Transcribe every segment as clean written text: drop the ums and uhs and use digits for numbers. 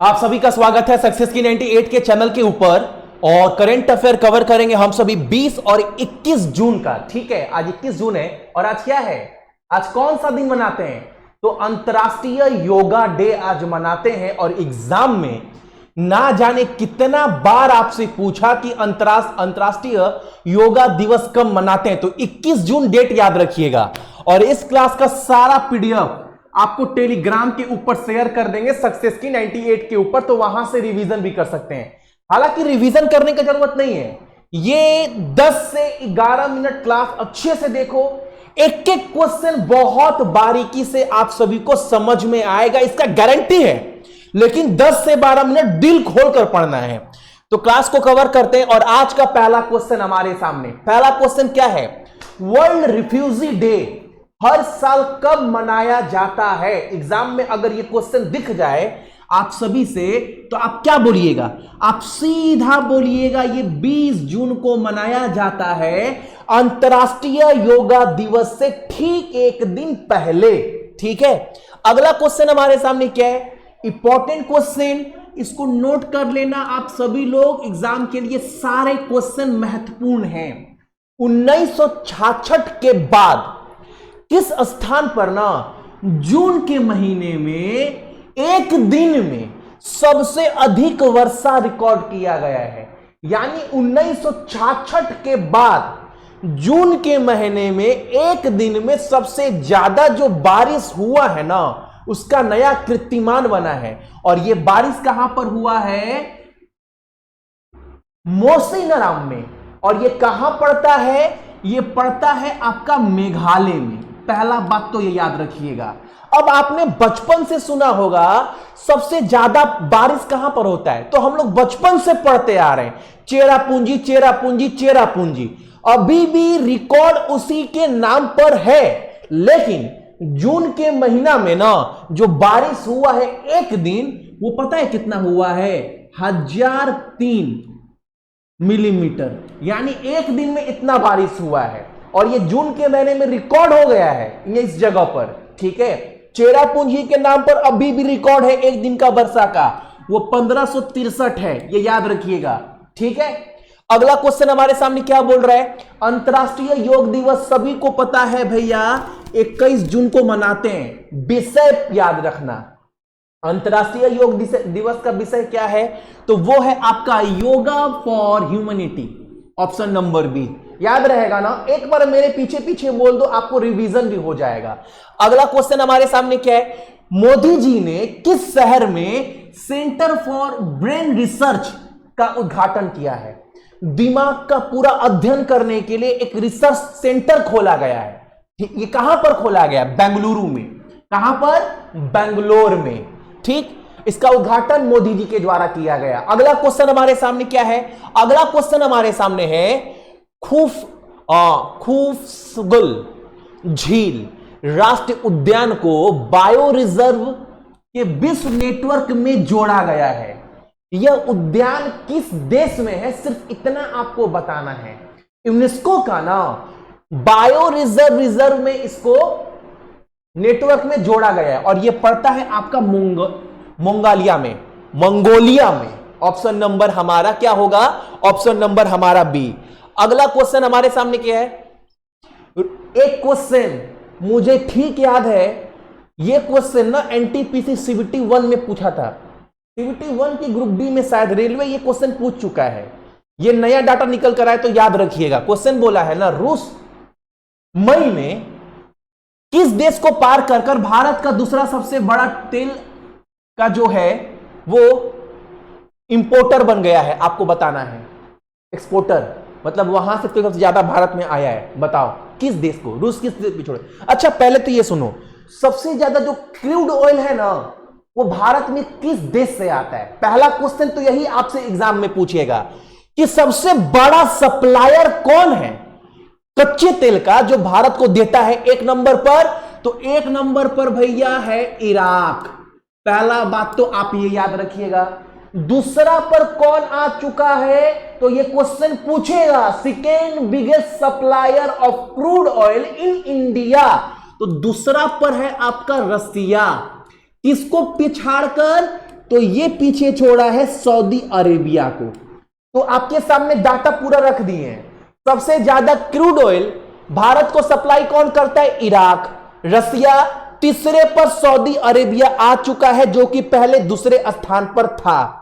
आप सभी का स्वागत है सक्सेस की 98 के चैनल के ऊपर। और करंट अफेयर कवर करेंगे हम सभी 20 और 21 जून का। ठीक है, आज 21 जून है और आज क्या है, आज कौन सा दिन मनाते हैं? तो अंतर्राष्ट्रीय योगा डे आज मनाते हैं। और एग्जाम में ना जाने कितना बार आपसे पूछा कि अंतर्राष्ट्रीय योगा दिवस कब मनाते हैं, तो 21 जून डेट याद रखिएगा। और इस क्लास का सारा पीडीएफ आपको टेलीग्राम के ऊपर शेयर कर देंगे सक्सेस की 98 के ऊपर, तो वहां से रिवीजन भी कर सकते हैं। हालांकि रिवीजन करने की जरूरत नहीं है, ये 10 से 11 मिनट क्लास अच्छे से देखो, एक एक क्वेश्चन बहुत बारीकी से आप सभी को समझ में आएगा, इसका गारंटी है। लेकिन 10 से 12 मिनट दिल खोलकर पढ़ना है। तो क्लास को कवर करते हैं। और आज का पहला क्वेश्चन हमारे सामने, पहला क्वेश्चन क्या है? वर्ल्ड रिफ्यूजी डे हर साल कब मनाया जाता है? एग्जाम में अगर ये क्वेश्चन दिख जाए आप सभी से, तो आप क्या बोलिएगा? आप सीधा बोलिएगा ये 20 जून को मनाया जाता है, अंतर्राष्ट्रीय योगा दिवस से ठीक एक दिन पहले। ठीक है, अगला क्वेश्चन हमारे सामने क्या है? इंपॉर्टेंट क्वेश्चन, इसको नोट कर लेना आप सभी लोग, एग्जाम के लिए सारे क्वेश्चन महत्वपूर्ण हैं। 1966 के बाद किस स्थान पर ना जून के महीने में एक दिन में सबसे अधिक वर्षा रिकॉर्ड किया गया है? यानी 1966 के बाद जून के महीने में एक दिन में सबसे ज्यादा जो बारिश हुआ है ना, उसका नया कीर्तिमान बना है। और यह बारिश कहां पर हुआ है? मौसिनराम में। और यह कहां पड़ता है? यह पड़ता है आपका मेघालय में। पहला बात तो ये याद रखिएगा। अब आपने बचपन से सुना होगा सबसे ज्यादा बारिश कहां पर होता है, तो हम लोग बचपन से पढ़ते आ रहे हैं, चेरापूंजी चेरापूंजी चेरापूंजी। अभी भी रिकॉर्ड उसी के नाम पर है। लेकिन जून के महीना में ना जो बारिश हुआ है एक दिन, वो पता है कितना हुआ है? 1003 मिलीमीटर। यानी एक दिन में इतना बारिश हुआ है। और ये जून के महीने में रिकॉर्ड हो गया है ये इस जगह पर। ठीक है, चेरापूंजी के नाम पर अभी भी रिकॉर्ड है एक दिन का वर्षा का, वो 1563 है, ये याद रखिएगा। ठीक है, अगला क्वेश्चन हमारे सामने क्या बोल रहा है? अंतर्राष्ट्रीय योग दिवस सभी को पता है भैया 21 जून को मनाते हैं। विषय याद रखना, अंतर्राष्ट्रीय योग दिवस का विषय क्या है? तो वो है आपका yoga for humanity, option number B. याद रहेगा ना? एक बार मेरे पीछे पीछे बोल दो, आपको रिवीजन भी हो जाएगा। अगला क्वेश्चन हमारे सामने क्या है? मोदी जी ने किस शहर में सेंटर फॉर ब्रेन रिसर्च का उद्घाटन किया है? दिमाग का पूरा अध्ययन करने के लिए एक रिसर्च सेंटर खोला गया है। ये कहां पर खोला गया? बेंगलुरु में। कहां पर? बेंगलोर में। ठीक, इसका उद्घाटन मोदी जी के द्वारा किया गया। अगला क्वेश्चन हमारे सामने क्या है? अगला क्वेश्चन हमारे सामने है खूफसगल झील राष्ट्रीय उद्यान को बायो रिजर्व के विश्व नेटवर्क में जोड़ा गया है। यह उद्यान किस देश में है? सिर्फ इतना आपको बताना है। यूनेस्को का ना बायो रिजर्व में इसको नेटवर्क में जोड़ा गया है। और यह पड़ता है आपका मंगोलिया में। ऑप्शन नंबर हमारा क्या होगा? ऑप्शन नंबर हमारा बी। अगला क्वेश्चन हमारे सामने क्या है? एक क्वेश्चन मुझे ठीक याद है, यह क्वेश्चन ना एनटीपीसी सीबीटी 1 में पूछा था। सीबीटी 1 की ग्रुप डी में शायद रेलवे ये क्वेश्चन पूछ चुका है। यह नया डाटा निकल कर आए तो याद रखिएगा। क्वेश्चन बोला है ना, रूस मई में किस देश को पार कर भारत का दूसरा सबसे बड़ा तेल का जो है वो इंपोर्टर बन गया है? आपको बताना है। एक्सपोर्टर मतलब वहां से तो सबसे ज्यादा भारत में आया है। बताओ किस देश को? रूस किस देश पे छोड़े? अच्छा पहले तो ये सुनो, सबसे ज्यादा जो क्रूड ऑयल है ना, वो भारत में किस देश से आता है? पहला क्वेश्चन तो यही आपसे एग्जाम में पूछेगा कि सबसे बड़ा सप्लायर कौन है कच्चे तेल का जो भारत को देता है एक नंबर पर? तो एक नंबर पर भैया है इराक। पहला बात तो आप ये याद रखिएगा। दूसरा पर कौन आ चुका है? तो ये क्वेश्चन पूछेगा second biggest supplier of crude oil in India. तो दूसरा पर है आपका रसिया। किसको पिछाड़कर? तो ये पीछे छोड़ा है सऊदी अरेबिया को। तो आपके सामने डाटा पूरा रख दिए हैं। सबसे ज्यादा क्रूड ऑयल भारत को सप्लाई कौन करता है? इराक, रसिया, तीसरे पर सऊदी अरेबिया आ चुका है जो कि पहले दूसरे स्थान पर था।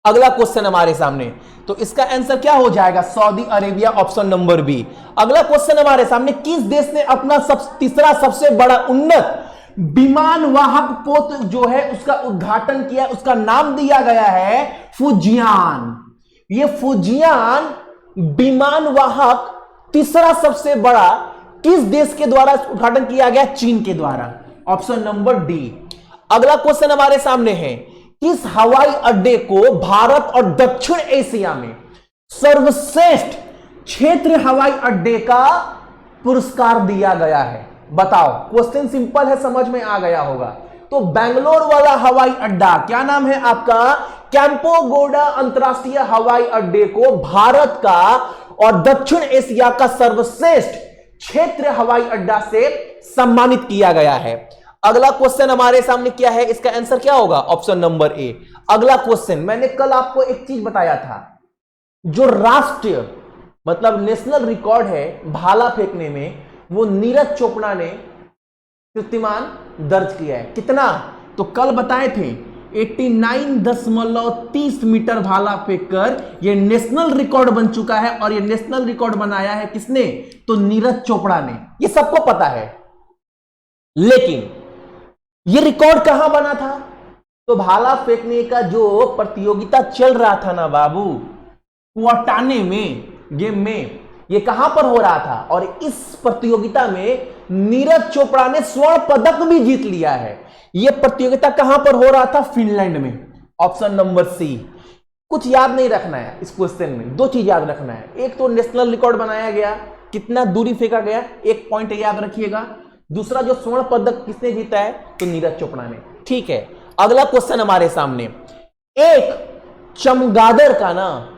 अगला क्वेश्चन हमारे सामने, तो इसका आंसर क्या हो जाएगा? Saudi Arabia, option number B. अगला क्वेश्चन हमारे सामने, किस देश ने अपना तीसरा सबसे बड़ा उन्नत विमान वाहक पोत जो है उसका उद्घाटन किया? उसका नाम दिया गया है फुजियान। ये फुजियान विमान वाहक तीसरा सबसे बड़ा किस देश के द्वारा उद्घाटन किया गया? चीन के द्वारा, ऑप्शन नंबर डी। अगला क्वेश्चन हमारे सामने है, किस हवाई अड्डे को भारत और दक्षिण एशिया में सर्वश्रेष्ठ क्षेत्र हवाई अड्डे का पुरस्कार दिया गया है? बताओ, क्वेश्चन सिंपल है, समझ में आ गया होगा। तो बेंगलोर वाला हवाई अड्डा क्या नाम है आपका? कैंपोगोडा अंतरराष्ट्रीय हवाई अड्डे को भारत का और दक्षिण एशिया का सर्वश्रेष्ठ क्षेत्र हवाई अड्डा से सम्मानित किया गया है। अगला क्वेश्चन हमारे सामने क्या है? इसका आंसर क्या होगा? Option number A. अगला क्वेश्चन, मैंने कल आपको एक चीज बताया था, जो राष्ट्रीय मतलब नेशनल रिकॉर्ड है भाला फेंकने में, वो नीरज चोपड़ा ने कीर्तिमान दर्ज किया है। कितना? तो कल बताए थे 89.30 मीटर भाला फेंककर यह नेशनल रिकॉर्ड बन चुका है। और यह नेशनल रिकॉर्ड बनाया है किसने? तो नीरज चोपड़ा ने। यह सबको पता है, लेकिन यह रिकॉर्ड कहां बना था? तो भाला फेंकने का जो प्रतियोगिता चल रहा था ना बाबू, कुआटाने में, गेम में, यह कहां पर हो रहा था? और इस प्रतियोगिता में नीरज चोपड़ा ने स्वर्ण पदक भी जीत लिया है। यह प्रतियोगिता कहां पर हो रहा था? फिनलैंड में, ऑप्शन नंबर सी। कुछ याद नहीं रखना है इस क्वेश्चन में, दो चीज याद रखना है। एक तो नेशनल रिकॉर्ड बनाया गया, कितना दूरी फेंका गया, एक पॉइंट याद रखिएगा। दूसरा, जो स्वर्ण पदक किसने जीता है? तो नीरज चोपड़ा ने। ठीक है, अगला क्वेश्चन हमारे सामने, एक चमगादड़ का ना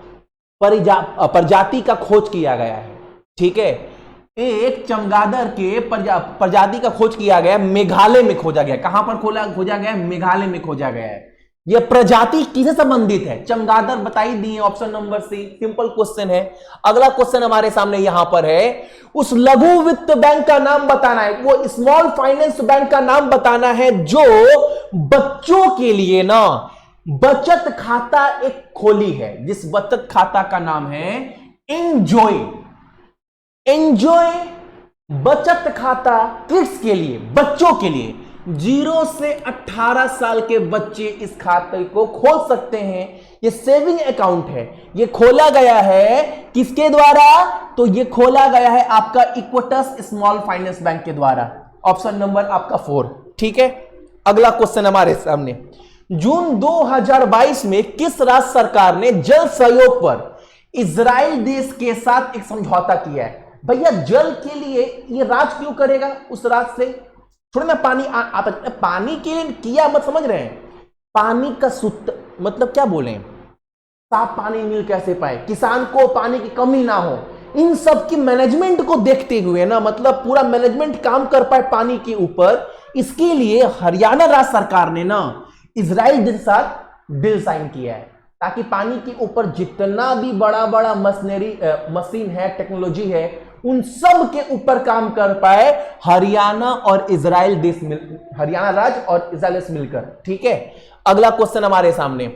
प्रजाति का खोज किया गया है। ठीक है, एक चमगादड़ के प्रजाति का खोज किया गया, मेघालय में खोजा गया। कहां पर खोजा गया? मेघालय में खोजा गया है। यह प्रजाति किससे संबंधित है? चमगादड़ बताई दी, option number C. Simple question है। अगला क्वेश्चन हमारे सामने यहां पर है, उस लघु वित्त बैंक का नाम बताना है, वो स्मॉल फाइनेंस बैंक का नाम बताना है जो बच्चों के लिए ना बचत खाता एक खोली है, जिस बचत खाता का नाम है एंजॉय। एंजॉय बचत खाता किड्स के लिए, बच्चों के लिए। 0 से 18 साल के बच्चे इस खाते को खोल सकते हैं। ये सेविंग अकाउंट है। ये खोला गया है किसके द्वारा? तो ये खोला गया है आपका इक्विटस स्मॉल फाइनेंस बैंक के द्वारा, ऑप्शन नंबर आपका 4। ठीक है, अगला क्वेश्चन हमारे सामने, जून 2022 में किस राज्य सरकार ने जल सहयोग पर इजराइल देश के साथ एक समझौता किया है? भैया, जल के लिए ये राज्य क्यों करेगा उस राज्य से? थोड़ा ना पानी आता, पानी के लिए किया मत समझ रहे हैं। पानी का शुद्ध मतलब क्या बोले, साफ पानी मिल कैसे पाए, किसान को पानी की कमी ना हो, इन सब की मैनेजमेंट को देखते हुए ना, मतलब पूरा मैनेजमेंट काम कर पाए पानी के ऊपर, इसके लिए हरियाणा राज्य सरकार ने ना इजराइल के साथ डील साइन किया है, ताकि पानी के ऊपर जितना भी बड़ा बड़ा मशीन है, टेक्नोलॉजी है, उन सब के ऊपर काम कर पाए हरियाणा और इजराइल देश हरियाणा राज्य और इजराइल देश मिलकर। ठीक है, अगला क्वेश्चन हमारे सामने,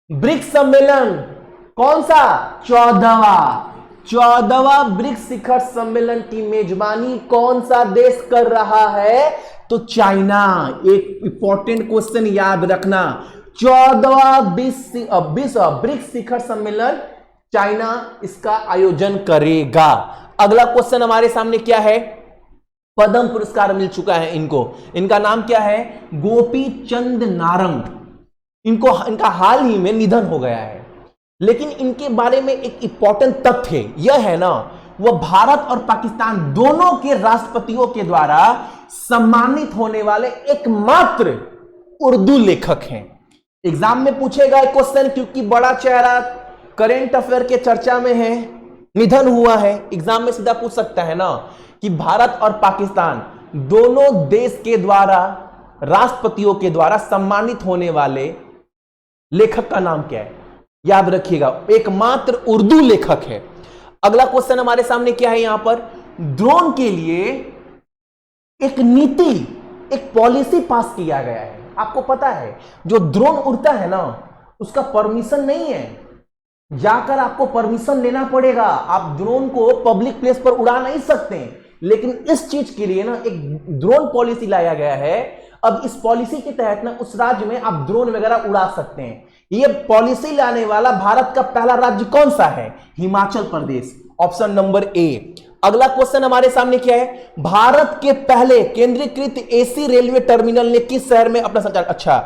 ब्रिक्स सम्मेलन कौन सा? 14वां ब्रिक्स शिखर सम्मेलन की मेजबानी कौन सा देश कर रहा है? तो चाइना। एक इंपॉर्टेंट क्वेश्चन याद रखना, 14वां ब्रिक्स शिखर सम्मेलन चाइना इसका आयोजन करेगा। अगला क्वेश्चन हमारे सामने क्या है? पद्म पुरस्कार मिल चुका है इनको, इनका नाम क्या है? गोपी चंद नारंग। इनका हाल ही में निधन हो गया है, लेकिन इनके बारे में एक इंपॉर्टेंट तथ्य यह है ना, वह भारत और पाकिस्तान दोनों के राष्ट्रपतियों के द्वारा सम्मानित होने वाले एकमात्र उर्दू लेखक हैं। एग्जाम में पूछेगा एक क्वेश्चन, क्योंकि बड़ा चेहरा करेंट अफेयर के चर्चा में है, निधन हुआ है, एग्जाम में सीधा पूछ सकता है ना कि भारत और पाकिस्तान दोनों देश के द्वारा राष्ट्रपतियों के द्वारा सम्मानित होने वाले लेखक का नाम क्या है? याद रखिएगा, एकमात्र उर्दू लेखक है। अगला क्वेश्चन हमारे सामने क्या है यहां पर, ड्रोन के लिए एक नीति, एक पॉलिसी पास किया गया है। आपको पता है जो ड्रोन उड़ता है ना, उसका परमिशन नहीं है, जाकर आपको परमिशन लेना पड़ेगा। आप ड्रोन को पब्लिक प्लेस पर उड़ा नहीं सकते, लेकिन इस चीज के लिए ना एक ड्रोन पॉलिसी लाया गया है। अब इस पॉलिसी के तहत ना उस राज्य में आप ड्रोन वगैरह उड़ा सकते हैं। यह पॉलिसी लाने वाला भारत का पहला राज्य कौन सा है? Himachal Pradesh, option number A. अगला क्वेश्चन हमारे सामने क्या है, भारत के पहले केंद्रीकृत एसी रेलवे टर्मिनल ने किस शहर में अपना संचालन? अच्छा,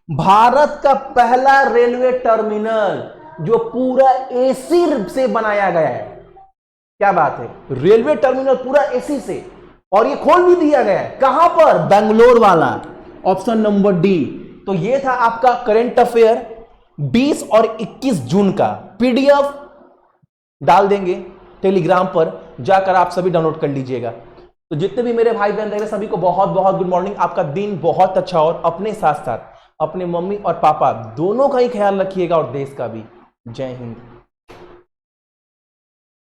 भारत का पहला रेलवे टर्मिनल जो पूरा एसी से बनाया गया है, क्या बात है, रेलवे टर्मिनल पूरा एसी से, और ये खोल भी दिया गया है। कहां पर? बेंगलोर वाला, ऑप्शन नंबर डी। तो ये था आपका करंट अफेयर 20 और 21 जून का। पीडीएफ डाल देंगे टेलीग्राम पर, जाकर आप सभी डाउनलोड कर लीजिएगा। तो जितने भी मेरे भाई बहन रहे सभी को बहुत बहुत गुड मॉर्निंग। आपका दिन बहुत अच्छा और अपने साथ साथ अपने मम्मी और पापा दोनों का ही ख्याल रखिएगा और देश का भी। जय हिंद।